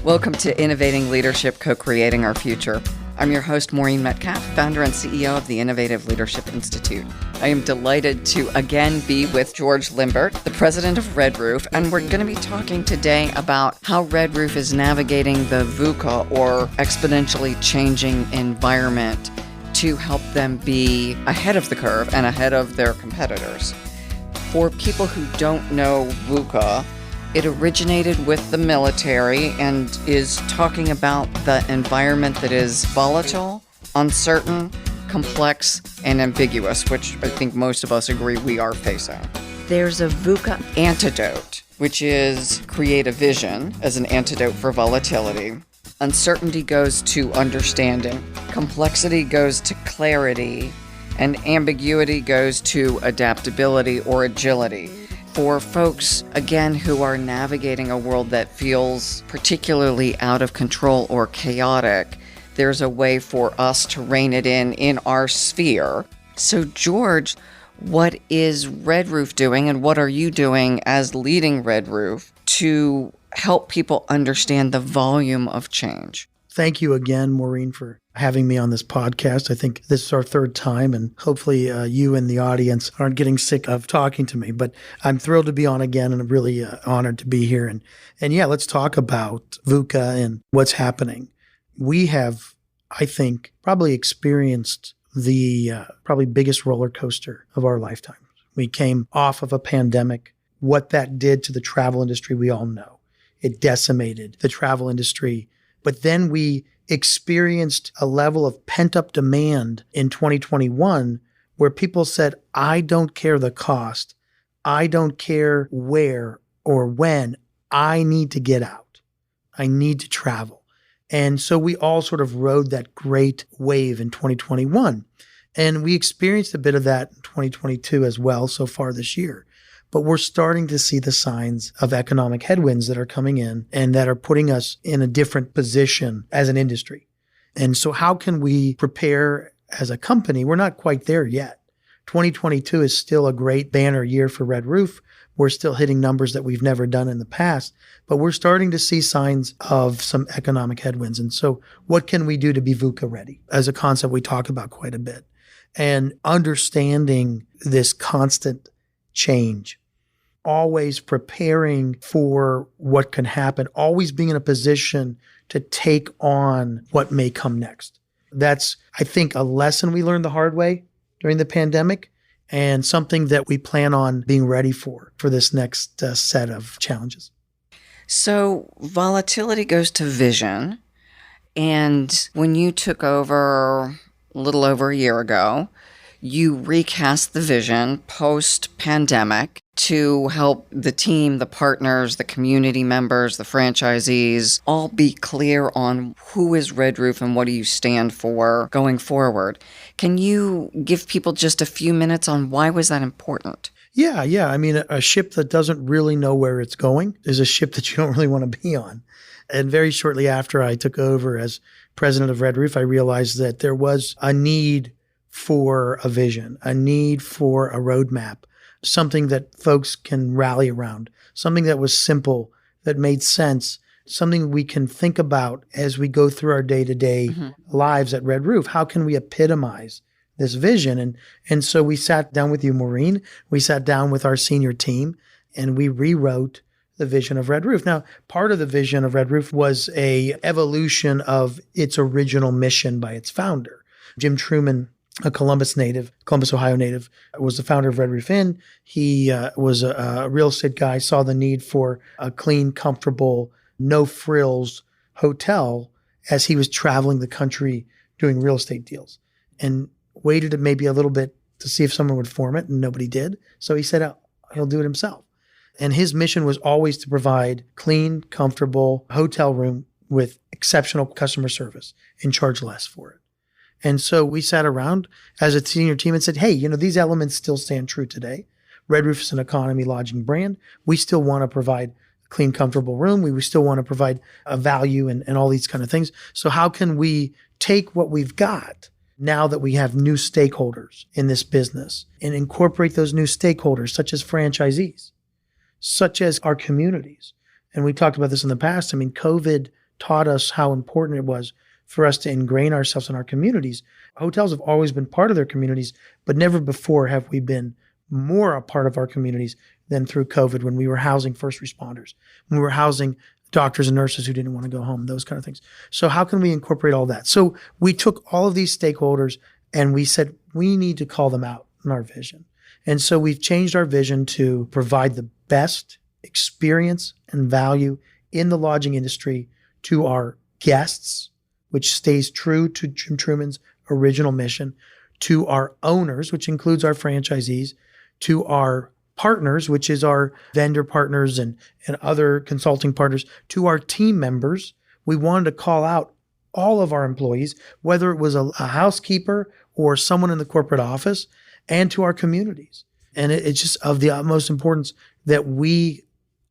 Welcome to Innovating Leadership, Co-Creating Our Future. I'm your host, Maureen Metcalf, founder and CEO of the Innovative Leadership Institute. I am delighted to again be with George Limbert, the president of Red Roof, and we're going to be talking today about how Red Roof is navigating the VUCA, or exponentially changing environment, to help them be ahead of the curve and ahead of their competitors. For people who don't know VUCA, it originated with the military and is talking about the environment that is volatile, uncertain, complex, and ambiguous, which I think most of us agree we are facing. There's a VUCA antidote, which is create a vision as an antidote for volatility. Uncertainty goes to understanding, complexity goes to clarity, and ambiguity goes to adaptability or agility. For folks, again, who are navigating a world that feels particularly out of control or chaotic, there's a way for us to rein it in our sphere. So, George, what is Red Roof doing, and what are you doing as leading Red Roof to help people understand the volume of change? Thank you again, Maureen, for having me on this podcast. I think this is our third time, and hopefully you and the audience aren't getting sick of talking to me. But I'm thrilled to be on again, and I'm really honored to be here. And yeah, let's talk about VUCA and what's happening. We have, I think, probably experienced the probably biggest roller coaster of our lifetime. We came off of a pandemic. What that did to the travel industry, we all know. It decimated the travel industry. But then we experienced a level of pent-up demand in 2021 where people said, I don't care the cost. I don't care where or when. I need to get out. I need to travel. And so we all sort of rode that great wave in 2021. And we experienced a bit of that in 2022 as well so far this year. But we're starting to see the signs of economic headwinds that are coming in and that are putting us in a different position as an industry. And so how can we prepare as a company? We're not quite there yet. 2022 is still a great banner year for Red Roof. We're still hitting numbers that we've never done in the past, but we're starting to see signs of some economic headwinds. And so what can we do to be VUCA ready? As a concept we talk about quite a bit. And understanding this constant change, always preparing for what can happen, always being in a position to take on what may come next. That's, I think, a lesson we learned the hard way during the pandemic, and something that we plan on being ready for this next set of challenges. So volatility goes to vision. And when you took over a little over a year ago, you recast the vision post-pandemic to help the team, the partners, the community members, the franchisees, all be clear on who is Red Roof and what do you stand for going forward. Can you give people just a few minutes on why was that important? Yeah. I mean, a ship that doesn't really know where it's going is a ship that you don't really want to be on. And very shortly after I took over as president of Red Roof, I realized that there was a need for a vision, a need for a roadmap, something that folks can rally around, something that was simple, that made sense, something we can think about as we go through our day-to-day lives at Red Roof. How can we epitomize this vision? And so we sat down with you, Maureen. We sat down with our senior team, and we rewrote the vision of Red Roof. Now, part of the vision of Red Roof was a evolution of its original mission by its founder. Jim Truman, a Columbus, Ohio native, was the founder of Red Roof Inn. He was a real estate guy, saw the need for a clean, comfortable, no-frills hotel as he was traveling the country doing real estate deals, and waited maybe a little bit to see if someone would form it, and nobody did. So he said, he'll do it himself. And his mission was always to provide clean, comfortable hotel room with exceptional customer service and charge less for it. And so we sat around as a senior team and said, hey, these elements still stand true today. Red Roof is an economy lodging brand. We still want to provide a clean, comfortable room. We still want to provide a value and all these kind of things. So how can we take what we've got now that we have new stakeholders in this business and incorporate those new stakeholders, such as franchisees, such as our communities? And we talked about this in the past. I mean, COVID taught us how important it was for us to ingrain ourselves in our communities. Hotels have always been part of their communities, but never before have we been more a part of our communities than through COVID, when we were housing first responders, when we were housing doctors and nurses who didn't want to go home, those kind of things. So how can we incorporate all that? So we took all of these stakeholders and we said, we need to call them out in our vision. And so we've changed our vision to provide the best experience and value in the lodging industry to our guests, which stays true to Jim Truman's original mission, to our owners, which includes our franchisees, to our partners, which is our vendor partners and other consulting partners, to our team members. We wanted to call out all of our employees, whether it was a housekeeper or someone in the corporate office, and to our communities. And it's just of the utmost importance that we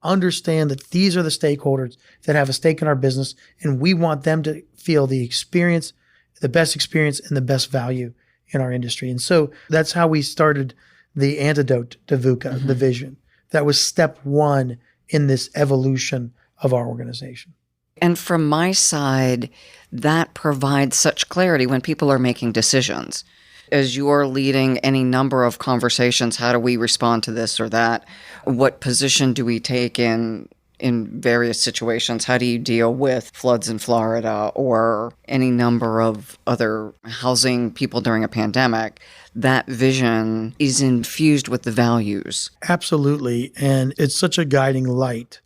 understand that these are the stakeholders that have a stake in our business, and we want them to feel the experience, the best experience and the best value in our industry. And so that's how we started the antidote to VUCA, the vision. That was step one in this evolution of our organization. And from my side, that provides such clarity when people are making decisions. As you're leading any number of conversations, how do we respond to this or that? What position do we take in various situations? How do you deal with floods in Florida or any number of other housing people during a pandemic? That vision is infused with the values. Absolutely. And it's such a guiding light.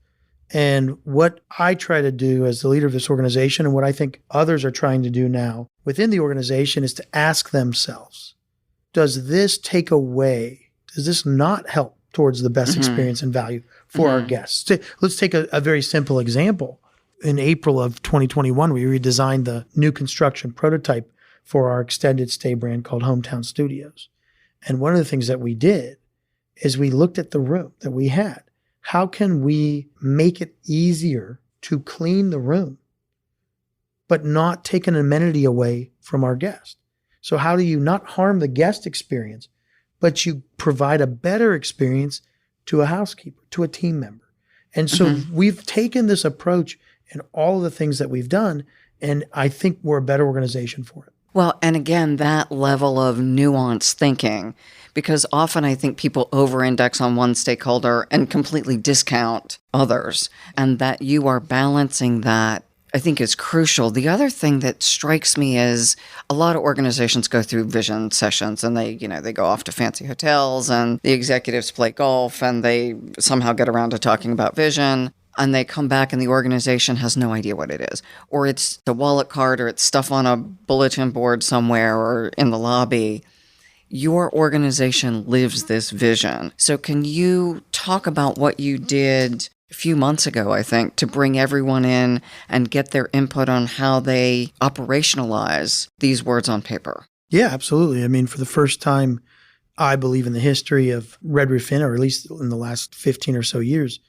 And what I try to do as the leader of this organization, and what I think others are trying to do now within the organization, is to ask themselves, does this take away, does this not help towards the best experience and value for our guests? Let's take a very simple example. In April of 2021, we redesigned the new construction prototype for our extended stay brand called Hometown Studios. And one of the things that we did is we looked at the room that we had. How can we make it easier to clean the room, but not take an amenity away from our guest? So how do you not harm the guest experience, but you provide a better experience to a housekeeper, to a team member? And so we've taken this approach in all of the things that we've done, and I think we're a better organization for it. Well, and again, that level of nuanced thinking, because often I think people over-index on one stakeholder and completely discount others, and that you are balancing that, I think, is crucial. The other thing that strikes me is a lot of organizations go through vision sessions and they go off to fancy hotels and the executives play golf and they somehow get around to talking about vision. And they come back and the organization has no idea what it is. Or it's a wallet card or it's stuff on a bulletin board somewhere or in the lobby. Your organization lives this vision. So can you talk about what you did a few months ago, I think, to bring everyone in and get their input on how they operationalize these words on paper? Yeah, absolutely. I mean, for the first time, I believe in the history of Red Roof Inn, or at least in the last 15 or so years,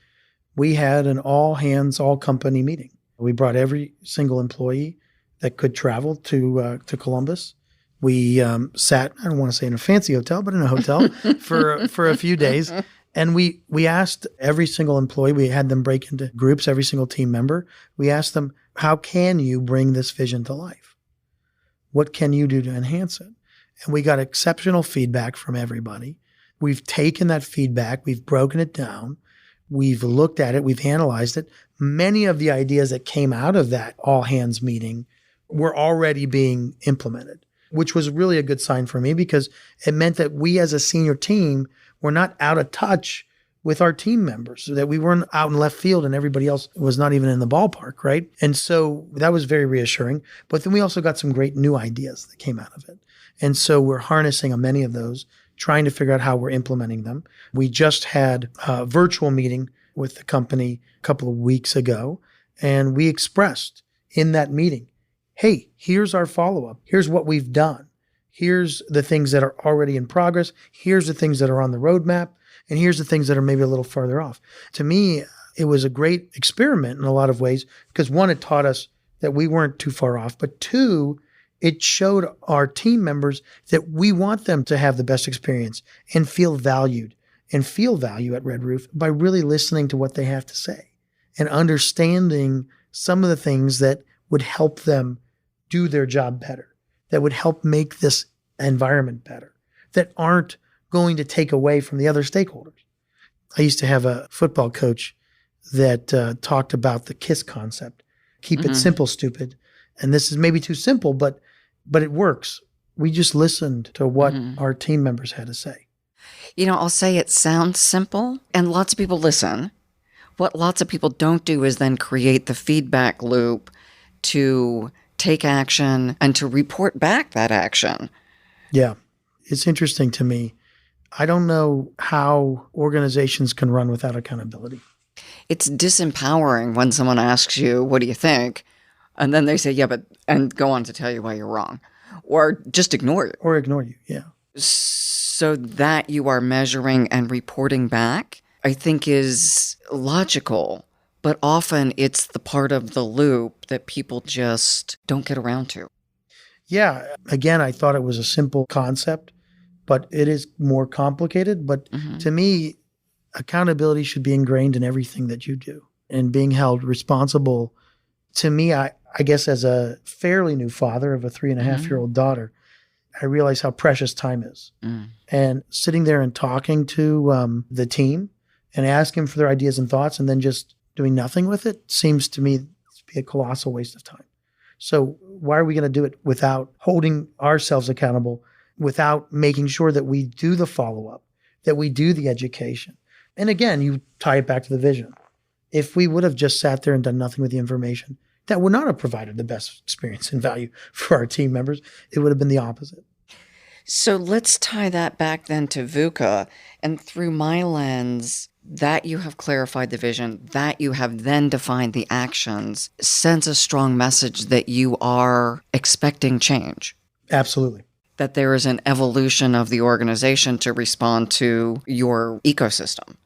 we had an all-hands, all-company meeting. We brought every single employee that could travel to Columbus. We sat, I don't want to say in a fancy hotel, but in a hotel for a few days. And we asked every single employee, we had them break into groups, every single team member. We asked them, how can you bring this vision to life? What can you do to enhance it? And we got exceptional feedback from everybody. We've taken that feedback, we've broken it down. We've looked at it. We've analyzed it. Many of the ideas that came out of that all-hands meeting were already being implemented, which was really a good sign for me because it meant that we as a senior team were not out of touch with our team members, so that we weren't out in left field and everybody else was not even in the ballpark, right? And so that was very reassuring. But then we also got some great new ideas that came out of it. And so we're harnessing many of those, trying to figure out how we're implementing them. We just had a virtual meeting with the company a couple of weeks ago, and we expressed in that meeting, hey, here's our follow-up. Here's what we've done. Here's the things that are already in progress. Here's the things that are on the roadmap. And here's the things that are maybe a little farther off. To me, it was a great experiment in a lot of ways because one, it taught us that we weren't too far off, but two, it showed our team members that we want them to have the best experience and feel valued and feel value at Red Roof by really listening to what they have to say and understanding some of the things that would help them do their job better, that would help make this environment better, that aren't going to take away from the other stakeholders. I used to have a football coach that talked about the KISS concept. Keep it simple, stupid. And this is maybe too simple, but it works. We just listened to what our team members had to say. You know, I'll say it sounds simple, and lots of people listen. What lots of people don't do is then create the feedback loop to take action and to report back that action. Yeah. It's interesting to me. I don't know how organizations can run without accountability. It's disempowering when someone asks you, what do you think? And then they say, yeah, but, and go on to tell you why you're wrong. Or just ignore you. Or ignore you, yeah. So that you are measuring and reporting back, I think is logical. But often it's the part of the loop that people just don't get around to. Yeah. Again, I thought it was a simple concept, but it is more complicated. But to me, accountability should be ingrained in everything that you do, and being held responsible. To me, I guess as a fairly new father of a 3.5-year-old daughter, I realize how precious time is. And sitting there and talking to the team and asking for their ideas and thoughts and then just doing nothing with it seems to me to be a colossal waste of time. So why are we going to do it without holding ourselves accountable, without making sure that we do the follow-up, that we do the education? And again, you tie it back to the vision. If we would have just sat there and done nothing with the information, that would not have provided the best experience and value for our team members. It would have been the opposite. So let's tie that back then to VUCA. And through my lens, that you have clarified the vision, that you have then defined the actions, sends a strong message that you are expecting change. Absolutely. That there is an evolution of the organization to respond to your ecosystem.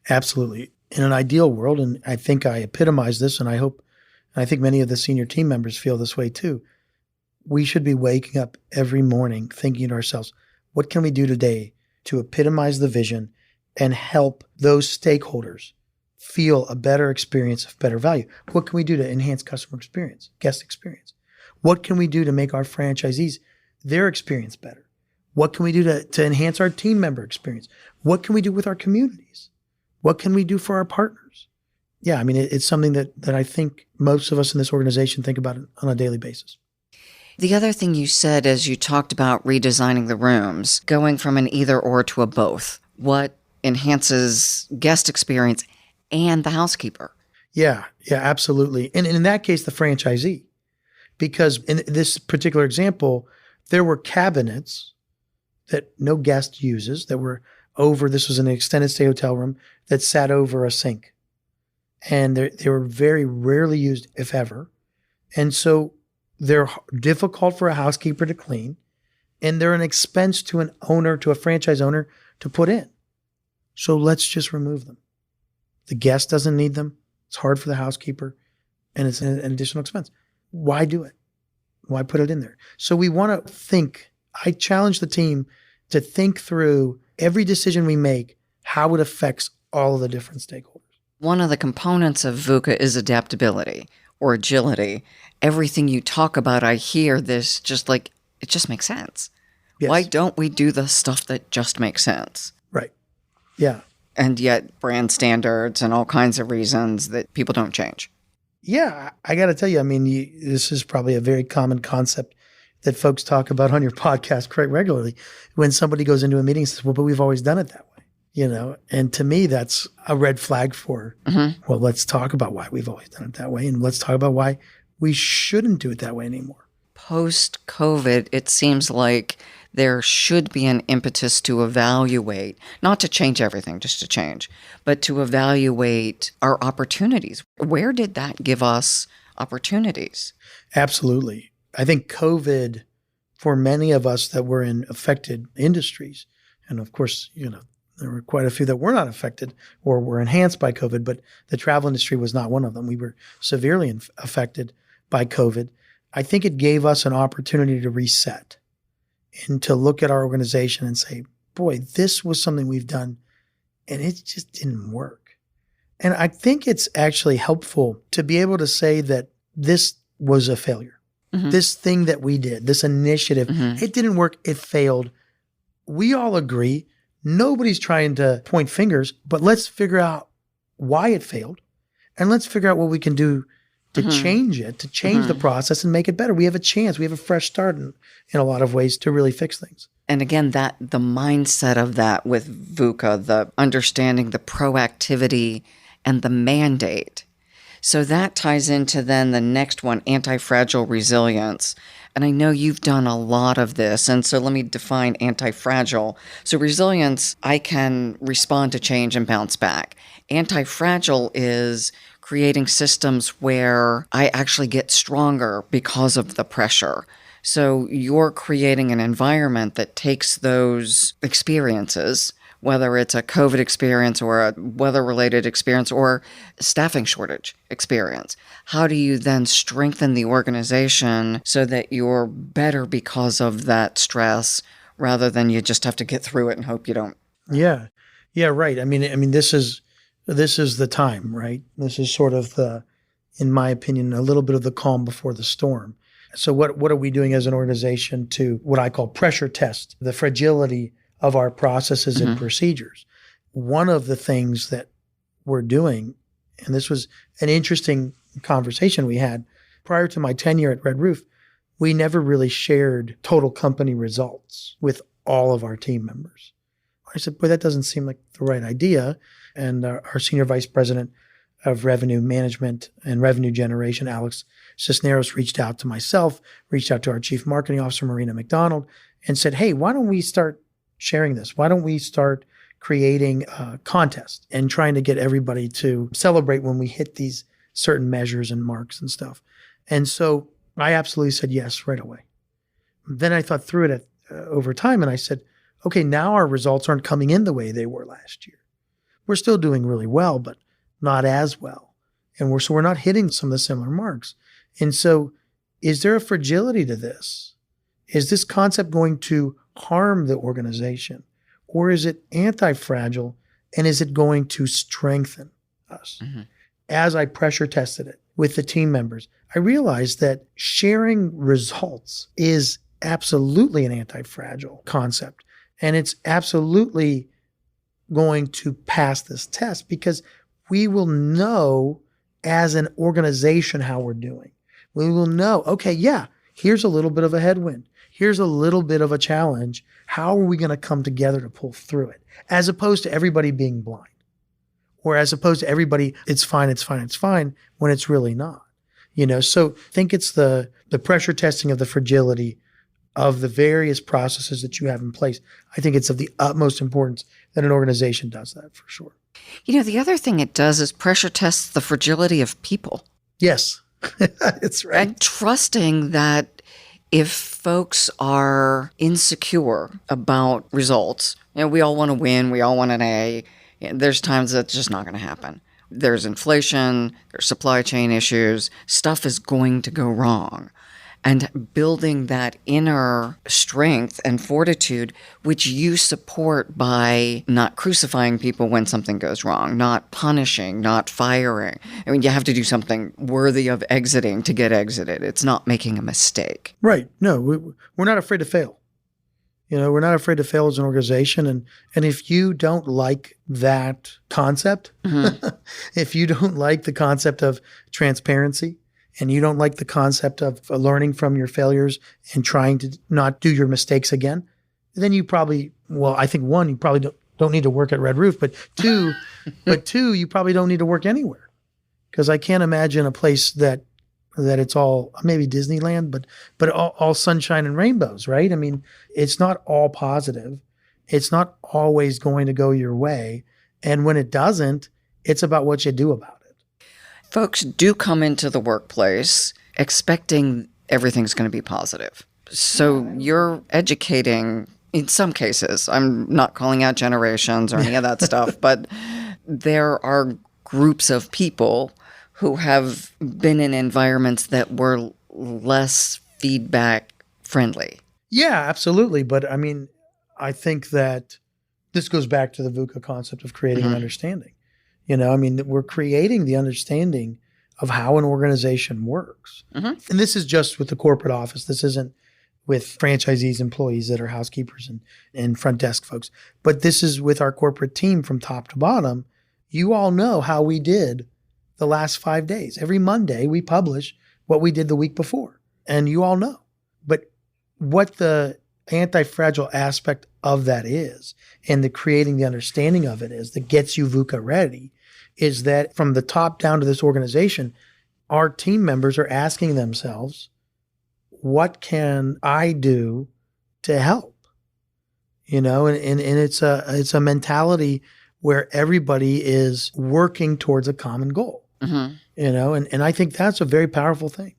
Absolutely. In an ideal world, and I think I epitomize this, and I think many of the senior team members feel this way too, we should be waking up every morning thinking to ourselves, what can we do today to epitomize the vision and help those stakeholders feel a better experience of better value? What can we do to enhance customer experience, guest experience? What can we do to make our franchisees, their experience better? What can we do to enhance our team member experience? What can we do with our communities? What can we do for our partners? Yeah, I mean, it's something that I think most of us in this organization think about on a daily basis. The other thing you said as you talked about redesigning the rooms, going from an either or to a both, what enhances guest experience and the housekeeper. Yeah, absolutely. And in that case, the franchisee, because in this particular example, there were cabinets that no guest uses that were over, this was an extended stay hotel room that sat over a sink. And they were very rarely used, if ever. And so they're difficult for a housekeeper to clean, and they're an expense to an owner, to a franchise owner to put in. So let's just remove them. The guest doesn't need them. It's hard for the housekeeper, and it's an additional expense. Why do it? Why put it in there? So we want to think. I challenge the team to think through every decision we make, how it affects all of the different stakeholders. One of the components of VUCA is adaptability or agility. Everything you talk about, I hear this just like, it just makes sense. Yes. Why don't we do the stuff that just makes sense? Right. Yeah. And yet brand standards and all kinds of reasons that people don't change. Yeah. I got to tell you, I mean, this is probably a very common concept that folks talk about on your podcast quite regularly. When somebody goes into a meeting and says, well, but we've always done it that way. You know, and to me, that's a red flag for, well, let's talk about why we've always done it that way. And let's talk about why we shouldn't do it that way anymore. Post-COVID, it seems like there should be an impetus to evaluate, not to change everything, just to change, but to evaluate our opportunities. Where did that give us opportunities? Absolutely. I think COVID, for many of us that were in affected industries, and of course, you know, there were quite a few that were not affected or were enhanced by COVID, but the travel industry was not one of them. We were severely affected by COVID. I think it gave us an opportunity to reset and to look at our organization and say, boy, this was something we've done and it just didn't work. And I think it's actually helpful to be able to say that this was a failure. This thing that we did, this initiative, it didn't work, it failed. We all agree. Nobody's trying to point fingers, but let's figure out why it failed. And let's figure out what we can do to change it, to change the process and make it better. We have a chance. We have a fresh start in a lot of ways to really fix things. And again, the mindset of that with VUCA, the understanding, the proactivity, and the mandate. So that ties into then the next one, anti-fragile resilience. And I know you've done a lot of this. And so let me define anti-fragile. So resilience, I can respond to change and bounce back. Anti-fragile is creating systems where I actually get stronger because of the pressure. So you're creating an environment that takes those experiences, whether it's a COVID experience or a weather-related experience or staffing shortage experience. How do you then strengthen the organization so that you're better because of that stress rather than you just have to get through it and hope you don't? Yeah, right. I mean, this is the time, right? This is sort of in my opinion, a little bit of the calm before the storm. So what are we doing as an organization to what I call pressure test the fragility of our processes and procedures? One of the things that we're doing, and this was an interesting conversation we had prior to my tenure at Red Roof, we never really shared total company results with all of our team members. I said, boy, that doesn't seem like the right idea. And our senior vice president of revenue management and revenue generation, Alex Cisneros, reached out to myself, reached out to our chief marketing officer, Marina McDonald, and said, hey, why don't we start sharing this? Why don't we start creating a contest and trying to get everybody to celebrate when we hit these certain measures and marks and stuff? And so I absolutely said yes right away. Then I thought through it over time and I said, okay, now our results aren't coming in the way they were last year. We're still doing really well, but not as well. And we're not hitting some of the similar marks. And so is there a fragility to this? Is this concept going to harm the organization? Or is it anti-fragile? And is it going to strengthen us? As I pressure tested it with the team members, I realized that sharing results is absolutely an anti-fragile concept. And it's absolutely going to pass this test because we will know as an organization how we're doing. We will know, okay, yeah, here's a little bit of a headwind. Here's a little bit of a challenge. How are we going to come together to pull through it? As opposed to everybody being blind. Or as opposed to everybody, it's fine, when it's really not. So I think it's the pressure testing of the fragility of the various processes that you have in place. I think it's of the utmost importance that an organization does that for sure. The other thing it does is pressure tests the fragility of people. Yes, that's right. And trusting that if folks are insecure about results, we all want to win, we all want an A, there's times that's just not going to happen. There's inflation, there's supply chain issues, stuff is going to go wrong. And building that inner strength and fortitude, which you support by not crucifying people when something goes wrong, not punishing, not firing. You have to do something worthy of exiting to get exited. It's not making a mistake. Right. No, we're not afraid to fail. We're not afraid to fail as an organization. And if you don't like that concept, if you don't like the concept of transparency, and you don't like the concept of learning from your failures and trying to not do your mistakes again, then you probably, I think one, you probably don't need to work at Red Roof, but two, you probably don't need to work anywhere. Because I can't imagine a place that it's all, maybe Disneyland, but all sunshine and rainbows, right? It's not all positive. It's not always going to go your way. And when it doesn't, it's about what you do about it. Folks do come into the workplace expecting everything's going to be positive. So you're educating, in some cases, I'm not calling out generations or any of that stuff, but there are groups of people who have been in environments that were less feedback friendly. Yeah, absolutely. But I think that this goes back to the VUCA concept of creating an understanding. I mean, we're creating the understanding of how an organization works. And this is just with the corporate office. This isn't with franchisees, employees that are housekeepers and front desk folks. But this is with our corporate team from top to bottom. You all know how we did the last 5 days. Every Monday we publish what we did the week before. And you all know. But what the anti-fragile aspect of that is, and the creating the understanding of it is, that gets you VUCA ready, is that from the top down to this organization, our team members are asking themselves, what can I do to help? And it's a mentality where everybody is working towards a common goal. And I think that's a very powerful thing.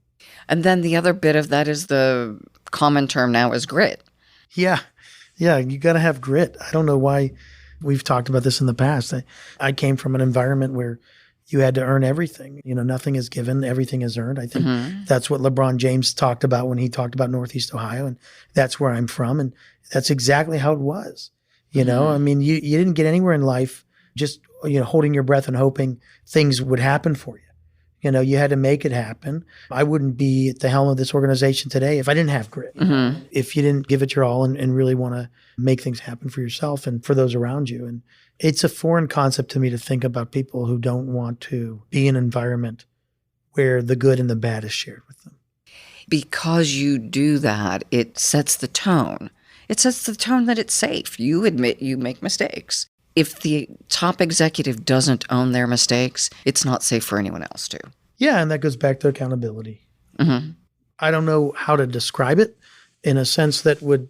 And then the other bit of that is the common term now is grit. Yeah. You got to have grit. I don't know why we've talked about this in the past. I came from an environment where you had to earn everything. Nothing is given, everything is earned. I think that's what LeBron James talked about when he talked about Northeast Ohio, and that's where I'm from, and that's exactly how it was. I mean, you didn't get anywhere in life just holding your breath and hoping things would happen for you. You had to make it happen. I wouldn't be at the helm of this organization today if I didn't have grit. If you didn't give it your all and really want to make things happen for yourself and for those around you. And it's a foreign concept to me to think about people who don't want to be in an environment where the good and the bad is shared with them. Because you do that, it sets the tone. It sets the tone that it's safe. You admit you make mistakes. If the top executive doesn't own their mistakes, it's not safe for anyone else to. Yeah, and that goes back to accountability. I don't know how to describe it in a sense that would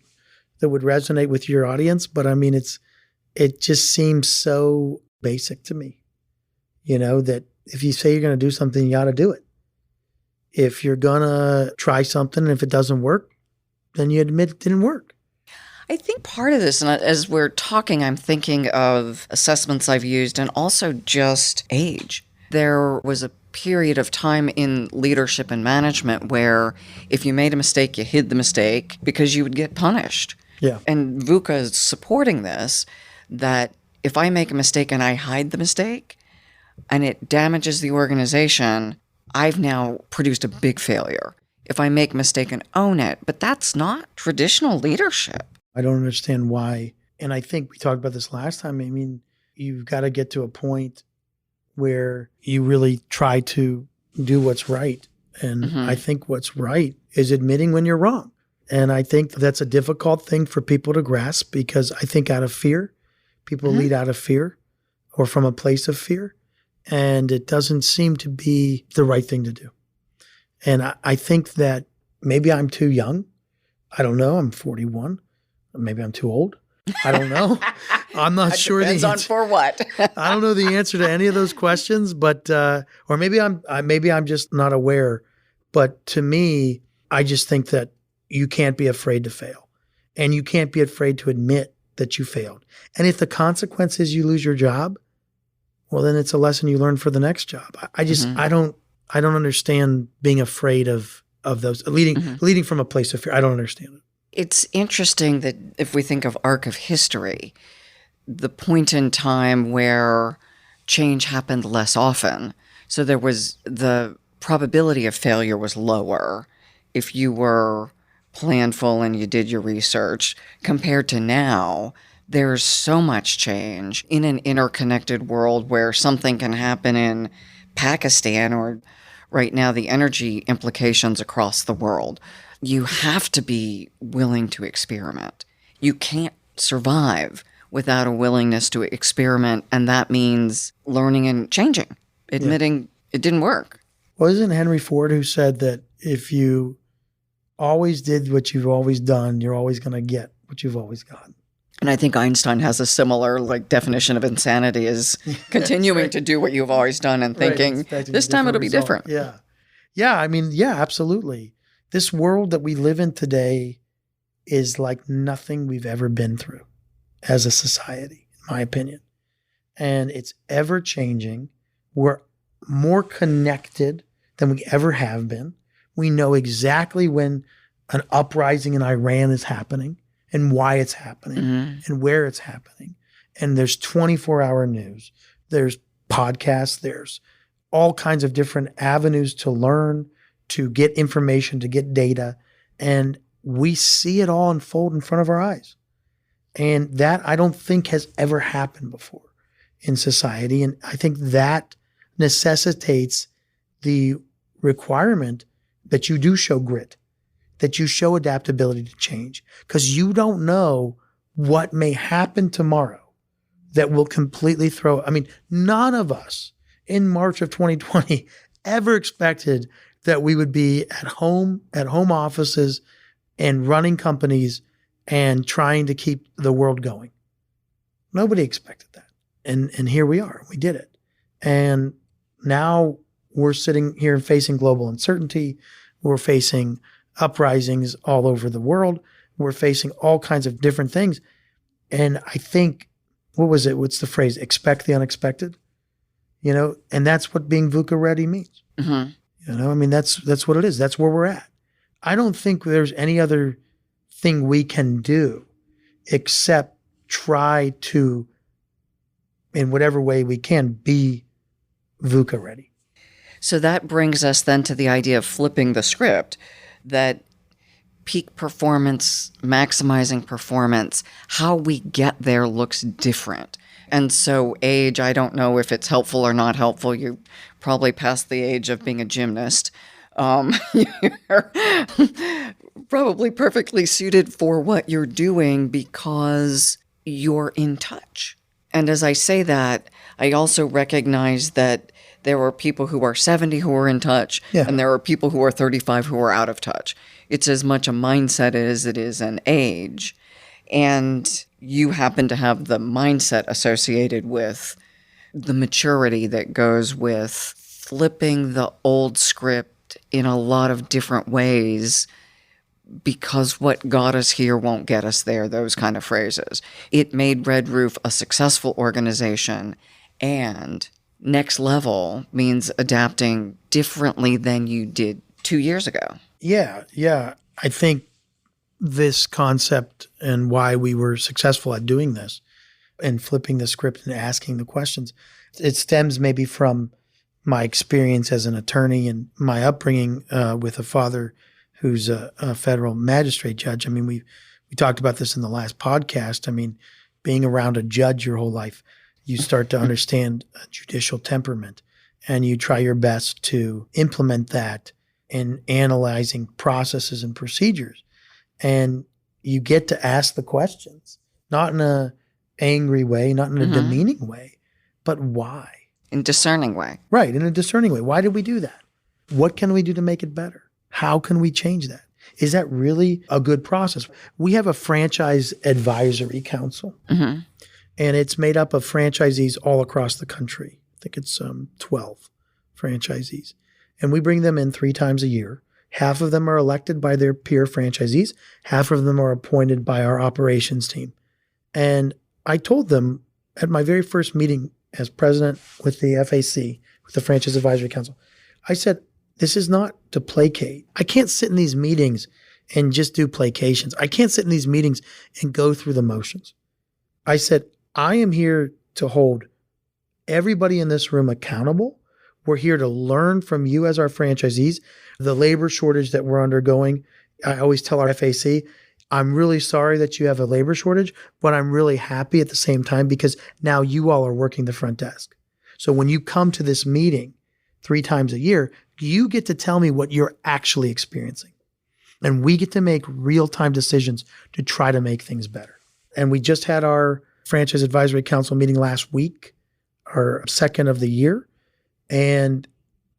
resonate with your audience, but I mean, it just seems so basic to me, that if you say you're going to do something, you got to do it. If you're going to try something and if it doesn't work, then you admit it didn't work. I think part of this, and as we're talking, I'm thinking of assessments I've used and also just age. There was a period of time in leadership and management where if you made a mistake, you hid the mistake because you would get punished. Yeah. And VUCA is supporting this, that if I make a mistake and I hide the mistake and it damages the organization, I've now produced a big failure. If I make a mistake and own it, but that's not traditional leadership. I don't understand why. And I think we talked about this last time. I mean, you've got to get to a point where you really try to do what's right. And I think what's right is admitting when you're wrong. And I think that's a difficult thing for people to grasp because I think out of fear, people lead out of fear or from a place of fear. And it doesn't seem to be the right thing to do. And I think that maybe I'm too young. I don't know. I'm 41. Maybe I'm too old. I don't know. I'm not sure. Depends on for what. I don't know the answer to any of those questions, but or maybe I'm just not aware. But to me, I just think that you can't be afraid to fail, and you can't be afraid to admit that you failed. And if the consequence is you lose your job, well, then it's a lesson you learn for the next job. I just I don't understand being afraid of those leading from a place of fear. I don't understand it. It's interesting that if we think of arc of history, the point in time where change happened less often, so there was the probability of failure was lower if you were planful and you did your research, compared to now. There's so much change in an interconnected world where something can happen in Pakistan or right now the energy implications across the world. You have to be willing to experiment. You can't survive without a willingness to experiment, and that means learning and changing, admitting it didn't work. Well, isn't Henry Ford who said that if you always did what you've always done, you're always going to get what you've always gotten? And I think Einstein has a similar definition of insanity is continuing to do what you've always done and thinking, this time it'll be different. Yeah. Yeah, I mean, yeah, absolutely. This world that we live in today is like nothing we've ever been through as a society, in my opinion. And it's ever changing. We're more connected than we ever have been. We know exactly when an uprising in Iran is happening and why it's happening and where it's happening. And there's 24-hour news. There's podcasts, there's all kinds of different avenues to learn, to get information, to get data. And we see it all unfold in front of our eyes. And that I don't think has ever happened before in society. And I think that necessitates the requirement that you do show grit, that you show adaptability to change, because you don't know what may happen tomorrow that will completely throw. I mean, none of us in March of 2020 ever expected that we would be at home offices and running companies and trying to keep the world going. Nobody expected that. And here we are. We did it. And now we're sitting here facing global uncertainty. We're facing uprisings all over the world. We're facing all kinds of different things. And I think, what was it? What's the phrase? Expect the unexpected. And that's what being VUCA ready means. Mm-hmm. I mean, that's what it is. That's where we're at. I don't think there's any other thing we can do except try to, in whatever way we can, be VUCA ready. So that brings us then to the idea of flipping the script, that peak performance, maximizing performance, how we get there looks different. And so age, I don't know if it's helpful or not helpful. You probably past the age of being a gymnast. You're probably perfectly suited for what you're doing because you're in touch. And as I say that, I also recognize that there are people who are 70 who are in touch, and there are people who are 35 who are out of touch. It's as much a mindset as it is an age. And you happen to have the mindset associated with the maturity that goes with flipping the old script in a lot of different ways, because what got us here won't get us there, those kind of phrases. It made Red Roof a successful organization, and next level means adapting differently than you did 2 years ago. Yeah. I think this concept and why we were successful at doing this and flipping the script and asking the questions, it stems maybe from my experience as an attorney and my upbringing with a father who's a federal magistrate judge. I mean, we talked about this in the last podcast. I mean, being around a judge your whole life, you start to understand judicial temperament, and you try your best to implement that in analyzing processes and procedures. And you get to ask the questions, not in an angry way, not in a demeaning way, but why? In a discerning way. Right, in a discerning way. Why did we do that? What can we do to make it better? How can we change that? Is that really a good process? We have a franchise advisory council, and it's made up of franchisees all across the country. I think it's 12 franchisees. And we bring them in 3 times a year. Half of them are elected by their peer franchisees. Half of them are appointed by our operations team. And I told them at my very first meeting as president with the FAC, with the Franchise Advisory Council, I said, this is not to placate. I can't sit in these meetings and just do placations. I can't sit in these meetings and go through the motions. I said, I am here to hold everybody in this room accountable. We're here to learn from you as our franchisees. The labor shortage that we're undergoing, I always tell our FAC, I'm really sorry that you have a labor shortage, but I'm really happy at the same time because now you all are working the front desk. So when you come to this meeting 3 times a year, you get to tell me what you're actually experiencing. And we get to make real-time decisions to try to make things better. And we just had our Franchise Advisory Council meeting last week, our second of the year. And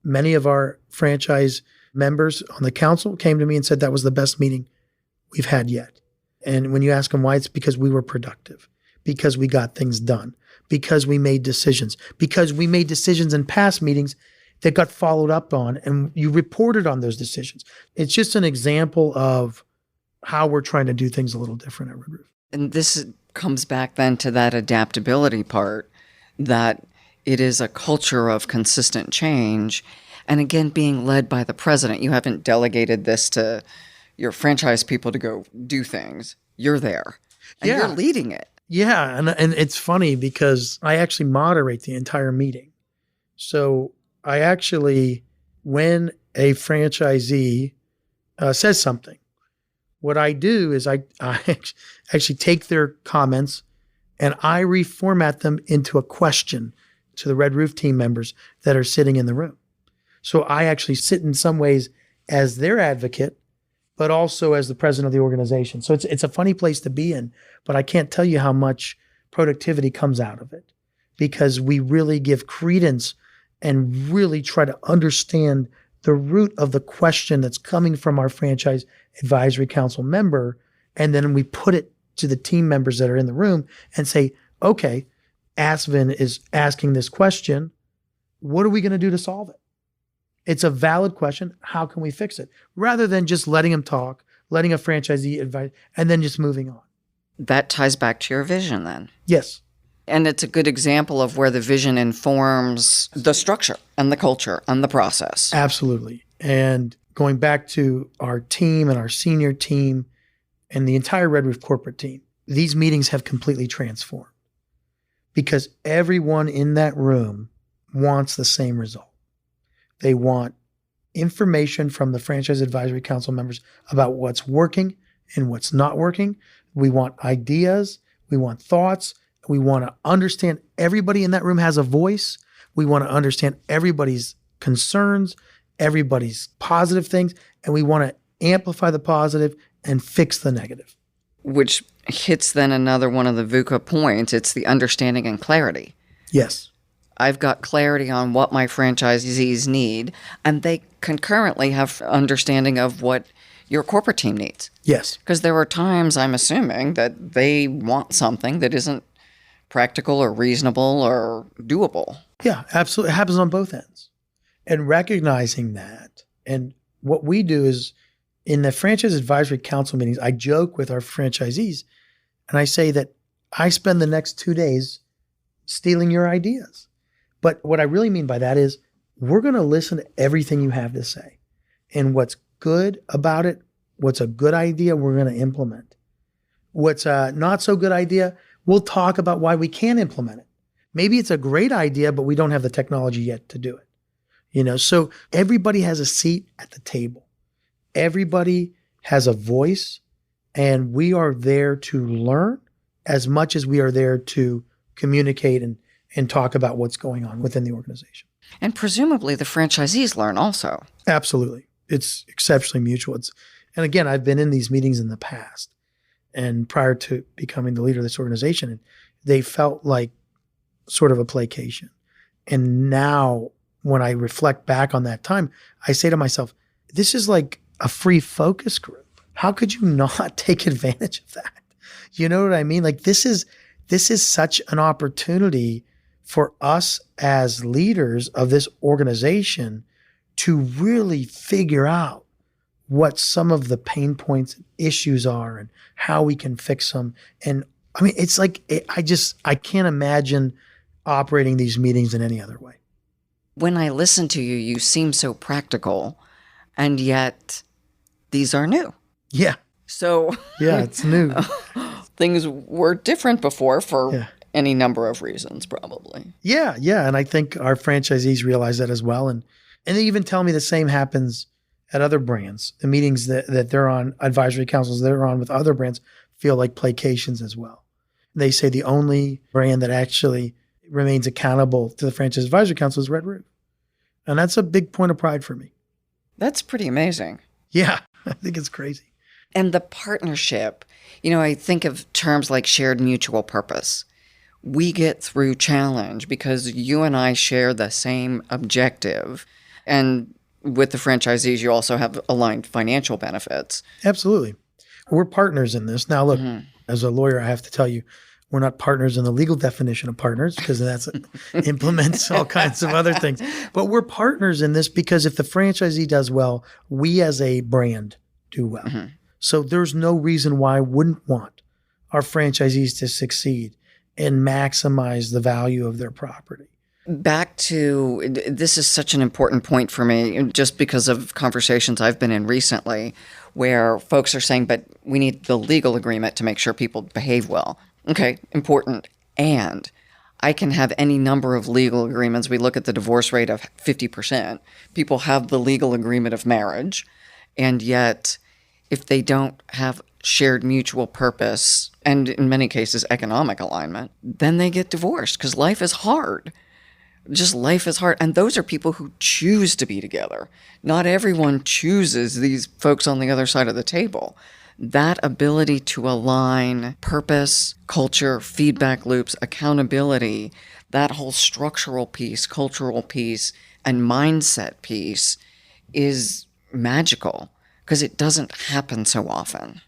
many of our franchise members on the council came to me and said that was the best meeting we've had yet. And when you ask them why, it's because we were productive, because we got things done, because we made decisions in past meetings that got followed up on, and you reported on those decisions. It's just an example of how we're trying to do things a little different at Red Roof. And this comes back then to that adaptability part, that it is a culture of consistent change. And again, being led by the president. You haven't delegated this to your franchise people to go do things. You're there. And you're leading it. Yeah. And it's funny because I actually moderate the entire meeting. So I actually, when a franchisee says something, what I do is I actually take their comments and I reformat them into a question to the Red Roof team members that are sitting in the room. So I actually sit in some ways as their advocate, but also as the president of the organization. So it's a funny place to be in, but I can't tell you how much productivity comes out of it because we really give credence and really try to understand the root of the question that's coming from our franchise advisory council member. And then we put it to the team members that are in the room and say, okay, Asvin is asking this question. What are we going to do to solve it? It's a valid question. How can we fix it? Rather than just letting him talk, letting a franchisee advise, and then just moving on. That ties back to your vision then. Yes. And it's a good example of where the vision informs the structure and the culture and the process. Absolutely. And going back to our team and our senior team and the entire Red Roof corporate team, these meetings have completely transformed because everyone in that room wants the same result. They want information from the Franchise Advisory Council members about what's working and what's not working. We want ideas. We want thoughts. We want to understand everybody in that room has a voice. We want to understand everybody's concerns, everybody's positive things, and we want to amplify the positive and fix the negative. Which hits then another one of the VUCA points. It's the understanding and clarity. Yes. I've got clarity on what my franchisees need, and they concurrently have understanding of what your corporate team needs. Yes. Because there are times, I'm assuming, that they want something that isn't practical or reasonable or doable. Yeah, absolutely. It happens on both ends. And recognizing that, and what we do is in the Franchise Advisory Council meetings, I joke with our franchisees, and I say that I spend the next 2 days stealing your ideas. But what I really mean by that is we're going to listen to everything you have to say. And what's good about it, what's a good idea, we're going to implement. What's a not so good idea, we'll talk about why we can't implement it. Maybe it's a great idea, but we don't have the technology yet to do it. So everybody has a seat at the table. Everybody has a voice, and we are there to learn as much as we are there to communicate and talk about what's going on within the organization. And presumably the franchisees learn also. Absolutely. It's exceptionally mutual. And again, I've been in these meetings in the past and prior to becoming the leader of this organization, and they felt like sort of a placation. And now when I reflect back on that time, I say to myself, this is like a free focus group. How could you not take advantage of that? You know what I mean? Like this is such an opportunity for us as leaders of this organization to really figure out what some of the pain points and issues are and how we can fix them. And I mean, it's like, I can't imagine operating these meetings in any other way. When I listen to you, you seem so practical, and yet these are new. Yeah. So yeah, it's new. Things were different before for any number of reasons, probably. Yeah. And I think our franchisees realize that as well. And they even tell me the same happens at other brands. The meetings that they're on, advisory councils they're on with other brands feel like placations as well. They say the only brand that actually remains accountable to the Franchise Advisory Council is Red Roof. And that's a big point of pride for me. That's pretty amazing. Yeah, I think it's crazy. And the partnership, I think of terms like shared mutual purpose. We get through challenge because you and I share the same objective. And with the franchisees, you also have aligned financial benefits. Absolutely. We're partners in this. Now, look, as a lawyer, I have to tell you, we're not partners in the legal definition of partners because that implements all kinds of other things. But we're partners in this because if the franchisee does well, we as a brand do well. Mm-hmm. So there's no reason why I wouldn't want our franchisees to succeed and maximize the value of their property. Back to, this is such an important point for me, just because of conversations I've been in recently where folks are saying, but we need the legal agreement to make sure people behave well. Okay, important. And I can have any number of legal agreements. We look at the divorce rate of 50%. People have the legal agreement of marriage, and yet if they don't have shared mutual purpose and in many cases economic alignment, then they get divorced because life is hard. Just life is hard. And those are people who choose to be together. Not everyone chooses these folks on the other side of the table. That ability to align purpose, culture, feedback loops, accountability, that whole structural piece, cultural piece, and mindset piece is magical because it doesn't happen so often.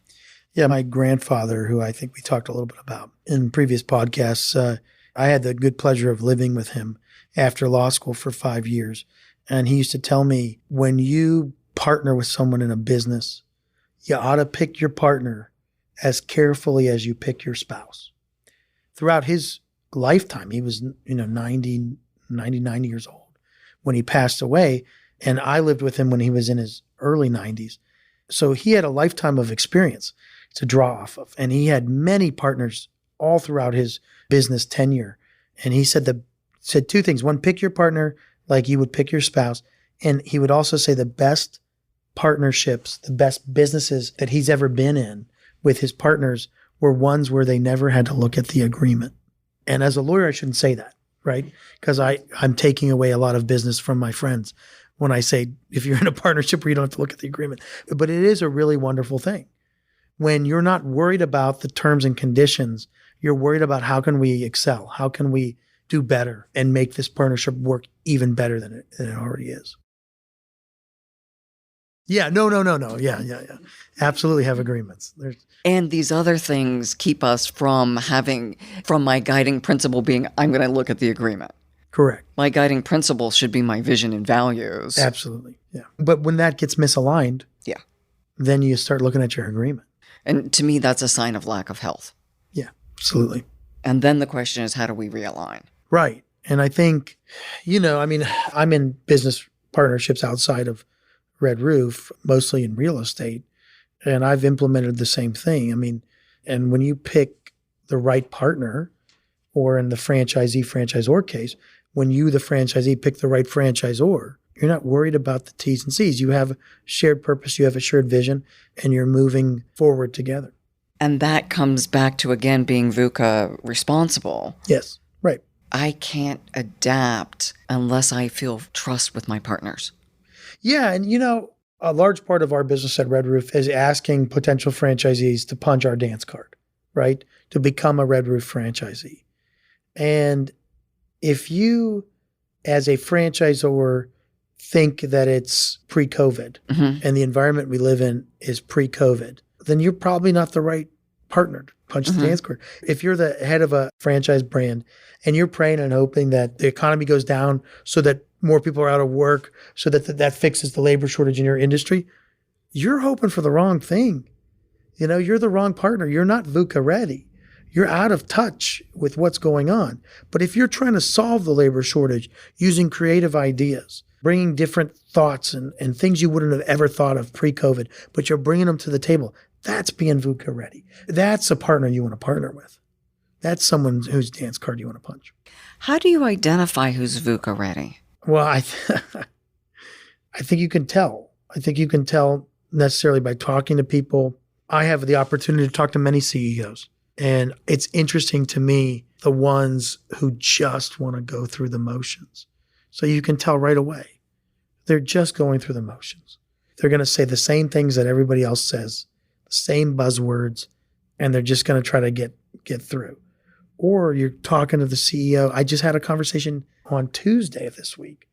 Yeah, my grandfather, who I think we talked a little bit about in previous podcasts, I had the good pleasure of living with him after law school for 5 years. And he used to tell me, when you partner with someone in a business, you ought to pick your partner as carefully as you pick your spouse. Throughout his lifetime, he was 99 years old when he passed away. And I lived with him when he was in his early 90s. So he had a lifetime of experience to draw off of. And he had many partners all throughout his business tenure. And he said two things. One, pick your partner like you would pick your spouse. And he would also say the best partnerships, the best businesses that he's ever been in with his partners were ones where they never had to look at the agreement. And as a lawyer, I shouldn't say that, right? Because I'm taking away a lot of business from my friends when I say, if you're in a partnership where you don't have to look at the agreement. But it is a really wonderful thing. When you're not worried about the terms and conditions, you're worried about how can we excel? How can we do better and make this partnership work even better than it already is? Yeah, no. Yeah. Absolutely have agreements. And these other things keep us from my guiding principle being, I'm going to look at the agreement. Correct. My guiding principle should be my vision and values. Absolutely. Yeah. But when that gets misaligned, yeah, then you start looking at your agreement. And to me, that's a sign of lack of health. Yeah, absolutely. And then the question is, how do we realign? Right. And I think, I'm in business partnerships outside of Red Roof, mostly in real estate, and I've implemented the same thing. And when you pick the right partner, or in the franchisee-franchisor case, when you, the franchisee, pick the right franchisor, you're not worried about the T's and C's. You have a shared purpose, you have a shared vision, and you're moving forward together. And that comes back to, again, being VUCA responsible. Yes, right. I can't adapt unless I feel trust with my partners. Yeah, and a large part of our business at Red Roof is asking potential franchisees to punch our dance card, right? To become a Red Roof franchisee. And if you, as a franchisor, think that it's pre-COVID and the environment we live in is pre-COVID, then you're probably not the right partner to punch the dance card. If you're the head of a franchise brand and you're praying and hoping that the economy goes down so that more people are out of work, so that that fixes the labor shortage in your industry, you're hoping for the wrong thing. You're the wrong partner. You're not VUCA ready. You're out of touch with what's going on. But if you're trying to solve the labor shortage using creative ideas, bringing different thoughts and things you wouldn't have ever thought of pre-COVID, but you're bringing them to the table, that's being VUCA ready. That's a partner you want to partner with. That's someone whose dance card you want to punch. How do you identify who's VUCA ready? Well, I think you can tell. I think you can tell necessarily by talking to people. I have the opportunity to talk to many CEOs. And it's interesting to me, the ones who just want to go through the motions. So you can tell right away. They're just going through the motions. They're going to say the same things that everybody else says, the same buzzwords, and they're just going to try to get through. Or you're talking to the CEO. I just had a conversation on Tuesday of this week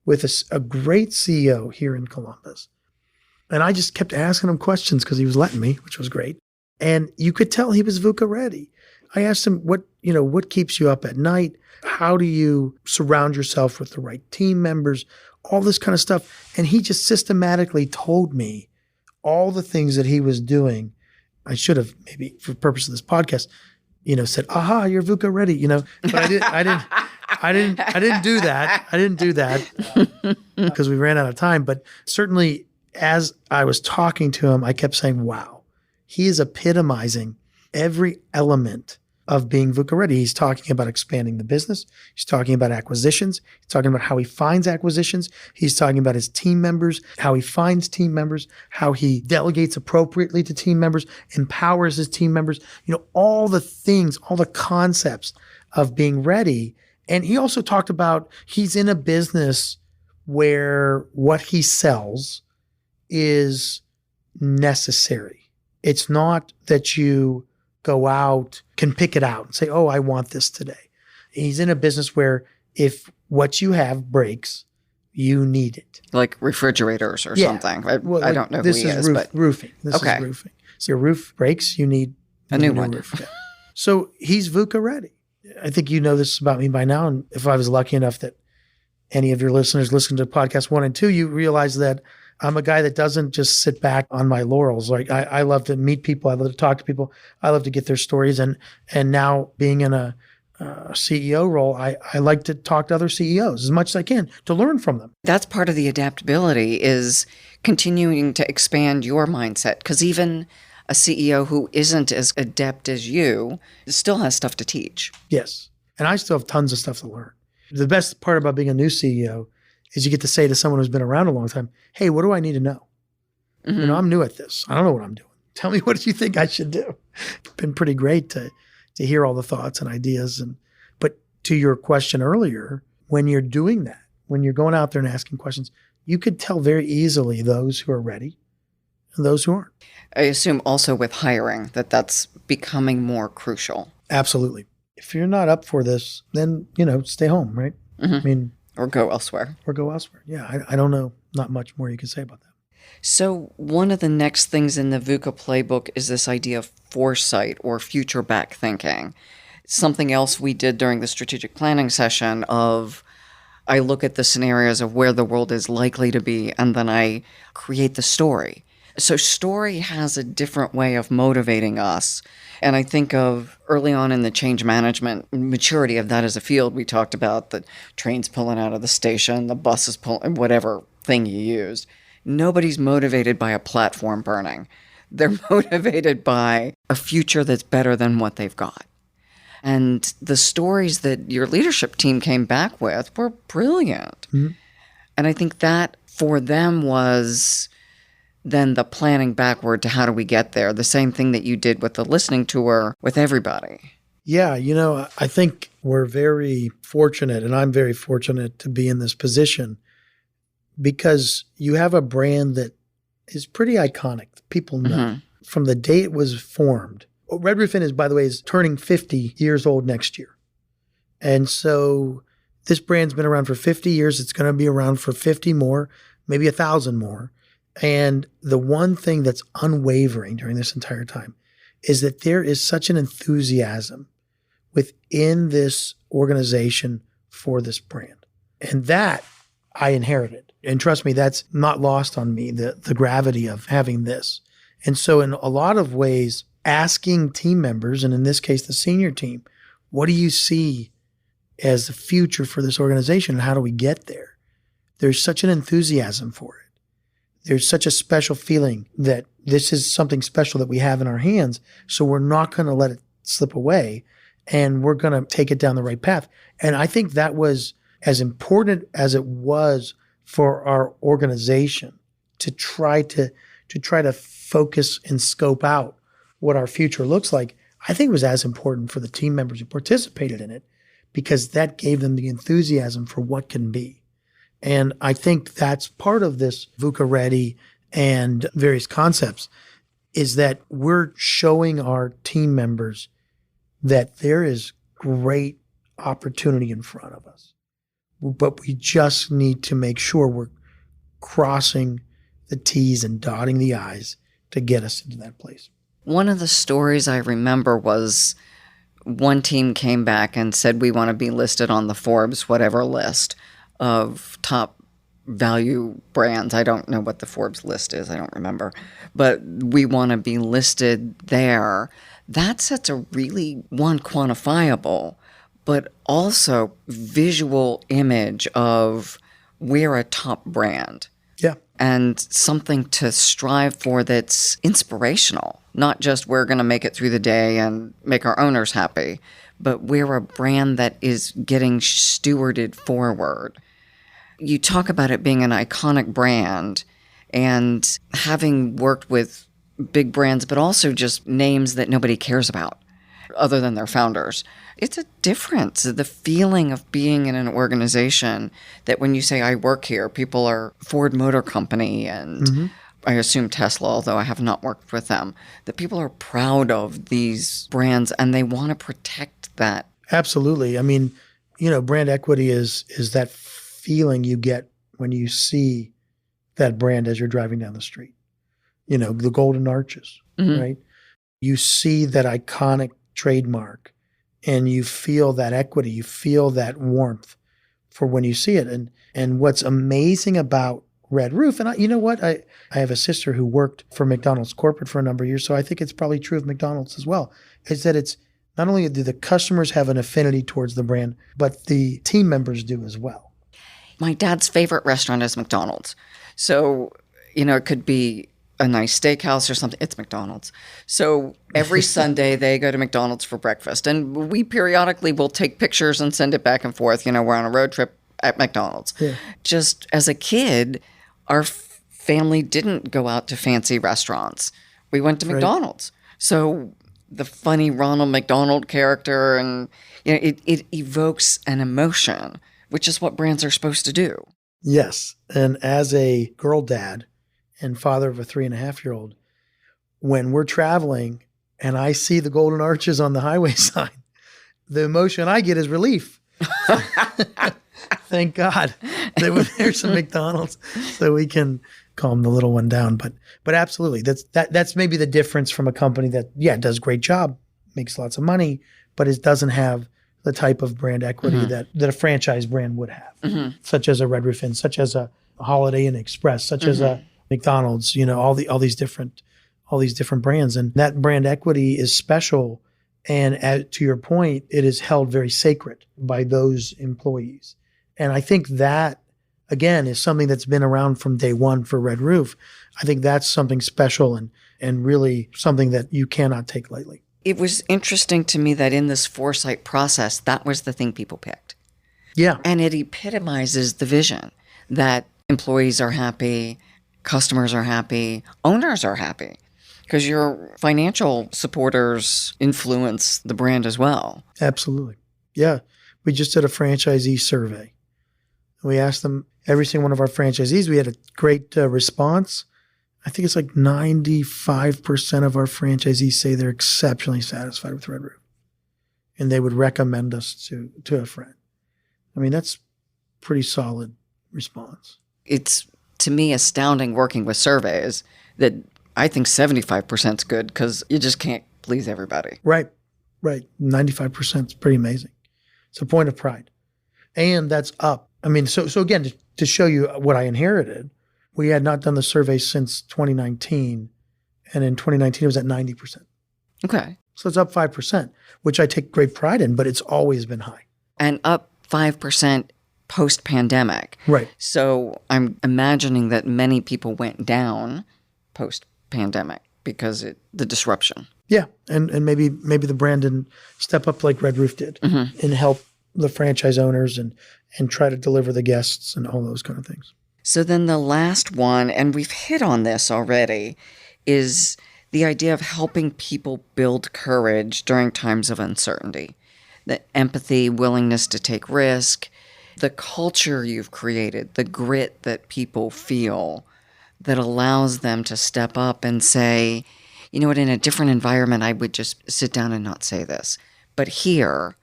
with a great CEO here in Columbus. And I just kept asking him questions because he was letting me, which was great. And you could tell he was VUCA ready. I asked him, what keeps you up at night? How do you surround yourself with the right team members? All this kind of stuff. And he just systematically told me all the things that he was doing. I should have, maybe for the purpose of this podcast, said, aha, you're VUCA ready, but I didn't do that. I didn't do that because we ran out of time. But certainly as I was talking to him, I kept saying, wow, he is epitomizing every element of being VUCA ready. He's talking about expanding the business. He's talking about acquisitions. He's talking about how he finds acquisitions. He's talking about his team members, how he finds team members, how he delegates appropriately to team members, empowers his team members, all the things, all the concepts of being ready. And he also talked about he's in a business where what he sells is necessary. It's not that you go out, can pick it out and say, oh, I want this today. He's in a business where if what you have breaks, you need it. Like refrigerators or something. I don't know who he is. But roofing. This is roofing. So your roof breaks, you need a new one. Roof. Yeah. So he's VUCA ready. I think you know this about me by now. And if I was lucky enough that any of your listeners listen to podcast 1 and 2, you realize that I'm a guy that doesn't just sit back on my laurels. Like I love to meet people. I love to talk to people. I love to get their stories. And now being in a CEO role, I like to talk to other CEOs as much as I can to learn from them. That's part of the adaptability, is continuing to expand your mindset. Because even a CEO who isn't as adept as you still has stuff to teach. Yes. And I still have tons of stuff to learn. The best part about being a new CEO is you get to say to someone who's been around a long time, hey, what do I need to know? Mm-hmm. I'm new at this. I don't know what I'm doing. Tell me what you think I should do. It's been pretty great to hear all the thoughts and ideas. But to your question earlier, when you're doing that, when you're going out there and asking questions, you could tell very easily those who are ready and those who aren't. I assume also with hiring that's becoming more crucial. Absolutely. If you're not up for this, then, stay home, right? Mm-hmm. Or go elsewhere. Yeah, I don't know. Not much more you can say about that. So one of the next things in the VUCA playbook is this idea of foresight or future back thinking. Something else we did during the strategic planning session of I look at the scenarios of where the world is likely to be, and then I create the story. So story has a different way of motivating us. And I think of early on in the change management maturity of that as a field, we talked about the trains pulling out of the station, the buses pulling, whatever thing you used. Nobody's motivated by a platform burning. They're motivated by a future that's better than what they've got. And the stories that your leadership team came back with were brilliant. Mm-hmm. And I think that for them was then the planning backward to how do we get there, the same thing that you did with the listening tour with everybody. Yeah, I think we're very fortunate, and I'm very fortunate to be in this position because you have a brand that is pretty iconic. People know from the day it was formed. Red Roof Inn is, by the way, is turning 50 years old next year. And so this brand's been around for 50 years. It's going to be around for 50 more, maybe 1,000 more. And the one thing that's unwavering during this entire time is that there is such an enthusiasm within this organization for this brand. And that I inherited. And trust me, that's not lost on me, the gravity of having this. And so in a lot of ways, asking team members, and in this case, the senior team, what do you see as the future for this organization and how do we get there? There's such an enthusiasm for it. There's such a special feeling that this is something special that we have in our hands. So we're not going to let it slip away and we're going to take it down the right path. And I think that was as important as it was for our organization to try to focus and scope out what our future looks like. I think it was as important for the team members who participated in it because that gave them the enthusiasm for what can be. And I think that's part of this VUCA Ready and various concepts is that we're showing our team members that there is great opportunity in front of us. But we just need to make sure we're crossing the T's and dotting the I's to get us into that place. One of the stories I remember was one team came back and said, we want to be listed on the Forbes whatever list of top value brands. I don't know what the Forbes list is. I don't remember. But we want to be listed there. That sets a really, one, quantifiable, but also visual image of we're a top brand. Yeah. And something to strive for that's inspirational. not just we're going to make it through the day and make our owners happy, but we're a brand that is getting stewarded forward. You talk about it being an iconic brand and having worked with big brands, but also just names that nobody cares about other than their founders. It's a difference. The feeling of being in an organization that when you say I work here, people are Ford Motor Company and I assume Tesla, although I have not worked with them, that people are proud of these brands and they want to protect that. Absolutely. I mean, brand equity is that feeling you get when you see that brand as you're driving down the street. The golden arches, right? You see that iconic trademark and you feel that equity, you feel that warmth for when you see it. And what's amazing about Red Roof, and you know what? I have a sister who worked for McDonald's corporate for a number of years, so I think it's probably true of McDonald's as well, is that it's not only do the customers have an affinity towards the brand, but the team members do as well. My dad's favorite restaurant is McDonald's. So, it could be a nice steakhouse or something. It's McDonald's. So every Sunday they go to McDonald's for breakfast. And we periodically will take pictures and send it back and forth. We're on a road trip at McDonald's. Yeah. Just as a kid, our family didn't go out to fancy restaurants. We went to McDonald's. So the funny Ronald McDonald character and it evokes an emotion, which is what brands are supposed to do. Yes. And as a girl dad and father of a 3.5-year-old, when we're traveling and I see the golden arches on the highway sign, the emotion I get is relief. Thank God that there's some McDonald's so we can calm the little one down. But absolutely, that's maybe the difference from a company that, does a great job, makes lots of money, but it doesn't have the type of brand equity that a franchise brand would have, such as a Red Roof Inn, such as a Holiday Inn Express, such as a McDonald's, all these different brands. And that brand equity is special. And to your point, it is held very sacred by those employees. And I think that, again, is something that's been around from day one for Red Roof. I think that's something special and really something that you cannot take lightly. It was interesting to me that in this foresight process, that was the thing people picked. Yeah. And it epitomizes the vision that employees are happy, customers are happy, owners are happy, because your financial supporters influence the brand as well. Absolutely. Yeah. We just did a franchisee survey. We asked them, every single one of our franchisees, we had a great response. I think it's like 95% of our franchisees say they're exceptionally satisfied with Red Roof. And they would recommend us to a friend. I mean, that's pretty solid response. It's, to me, astounding working with surveys that I think 75% is good because you just can't please everybody. Right. 95% is pretty amazing. It's a point of pride. And that's up. I mean, so again, to show you what I inherited, we had not done the survey since 2019. And in 2019, it was at 90%. Okay. So it's up 5%, which I take great pride in, but it's always been high. And up 5% post-pandemic. Right. So I'm imagining that many people went down post-pandemic because the disruption. Yeah. And maybe the brand didn't step up like Red Roof did and help the franchise owners and try to deliver the guests and all those kind of things. So then the last one, and we've hit on this already, is the idea of helping people build courage during times of uncertainty. The empathy, willingness to take risk, the culture you've created, the grit that people feel that allows them to step up and say, you know what, in a different environment, I would just sit down and not say this. But here,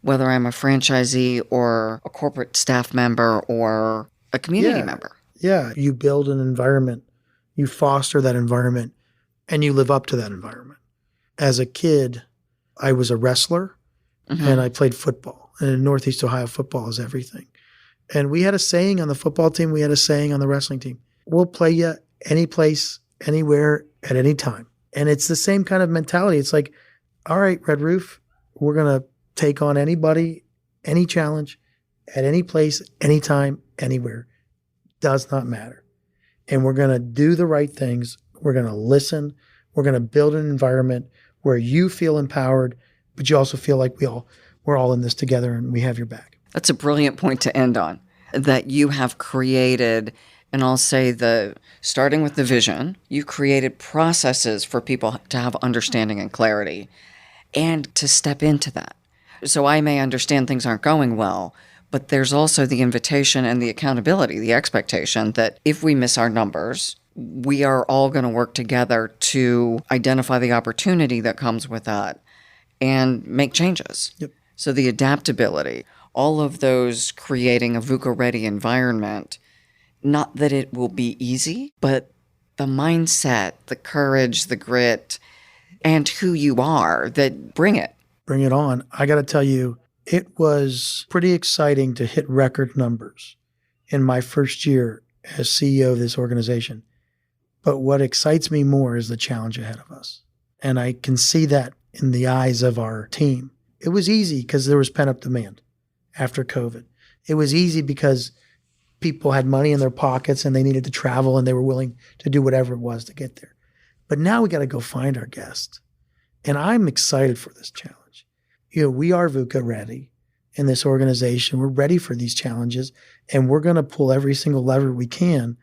whether I'm a franchisee or a corporate staff member or a community member. Yeah, you build an environment, you foster that environment, and you live up to that environment. As a kid, I was a wrestler and I played football. And in Northeast Ohio, football is everything. And we had a saying on the football team, we had a saying on the wrestling team, we'll play you any place, anywhere, at any time. And it's the same kind of mentality. It's like, all right, Red Roof, we're going to take on anybody, any challenge, at any place, anytime, anywhere. Does not matter. And we're going to do the right things. We're going to listen. We're going to build an environment where you feel empowered, but you also feel like we're all in this together and we have your back. That's a brilliant point to end on, that you have created, and I'll say starting with the vision, you created processes for people to have understanding and clarity and to step into that. So I may understand things aren't going well, but there's also the invitation and the accountability, the expectation that if we miss our numbers, we are all going to work together to identify the opportunity that comes with that and make changes. Yep. So the adaptability, all of those creating a VUCA-ready environment, not that it will be easy, but the mindset, the courage, the grit, and who you are, that bring it. Bring it on. I got to tell you, it was pretty exciting to hit record numbers in my first year as CEO of this organization. But what excites me more is the challenge ahead of us. And I can see that in the eyes of our team. It was easy because there was pent-up demand after COVID. It was easy because people had money in their pockets and they needed to travel and they were willing to do whatever it was to get there. But now we got to go find our guests. And I'm excited for this challenge. We are VUCA ready in this organization. We're ready for these challenges, and we're going to pull every single lever we can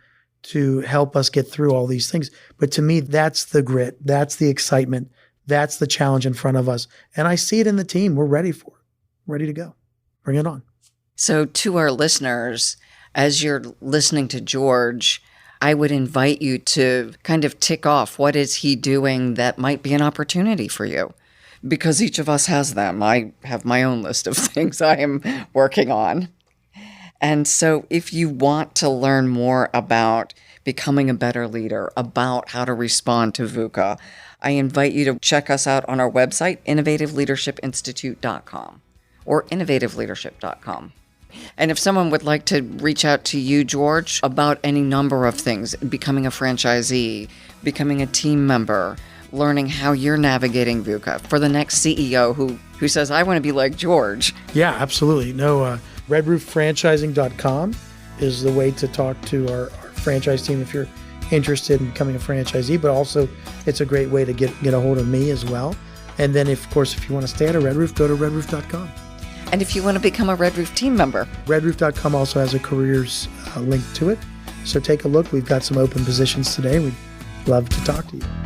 to help us get through all these things. But to me, that's the grit. That's the excitement. That's the challenge in front of us. And I see it in the team. We're ready for it. Ready to go. Bring it on. So to our listeners, as you're listening to George, I would invite you to kind of tick off what is he doing that might be an opportunity for you. Because each of us has them. I have my own list of things I am working on. And so if you want to learn more about becoming a better leader, about how to respond to VUCA, I invite you to check us out on our website, innovativeleadershipinstitute.com or innovativeleadership.com. And if someone would like to reach out to you, George, about any number of things, becoming a franchisee, becoming a team member, learning how you're navigating VUCA for the next CEO who says, I want to be like George. Yeah, absolutely. No, redrooffranchising.com is the way to talk to our franchise team if you're interested in becoming a franchisee, but also it's a great way to get a hold of me as well. And then, of course, if you want to stay at a Red Roof, go to redroof.com. And if you want to become a Red Roof team member, redroof.com also has a careers link to it. So take a look. We've got some open positions today. We'd love to talk to you.